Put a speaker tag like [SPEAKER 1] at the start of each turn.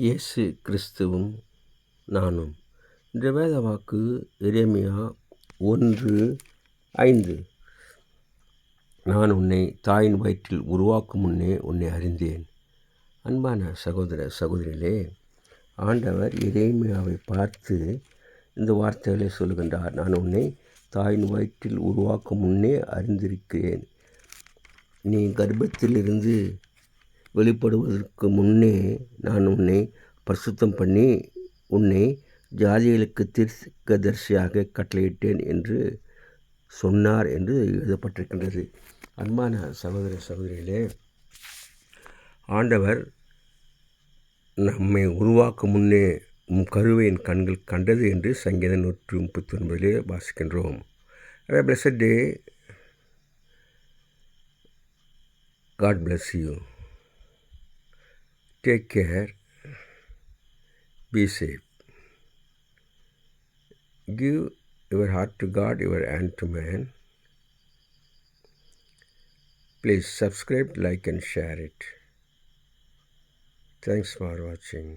[SPEAKER 1] இயேசு கிறிஸ்துவும் நானும். இந்த வேத வாக்கு எரேமியா 1:5. நான் உன்னை தாயின் வயிற்றில் உருவாக்கும் முன்னே உன்னை அறிந்தேன். அன்பான சகோதர சகோதரிகளே, ஆண்டவர் எரேமியாவை பார்த்து இந்த வார்த்தைகளை சொல்கின்றார். நான் உன்னை தாயின் வயிற்றில் உருவாக்கும் முன்னே அறிந்திருக்கிறேன். நீ கர்ப்பத்திலிருந்து வெளிப்படுவதற்கு முன்னே நான் உன்னை பரிசுத்தம் பண்ணி உன்னை ஜாதிகளுக்கு தீர்க்கதரிசியாக கட்டளையிட்டேன் என்று சொன்னார் என்று எழுதப்பட்டிருக்கின்றது. அன்பான சகோதர சகோதரிகளே, ஆண்டவர் நம்மை உருவாக்கும் முன்னே கருவை என் கண்கள் கண்டது என்று சங்கீதம் 139 வாசிக்கின்றோம். Blessed day. God bless you. Take care. Be safe. Give your heart to God, your hand to man. Please subscribe, like and share it. Thanks for watching.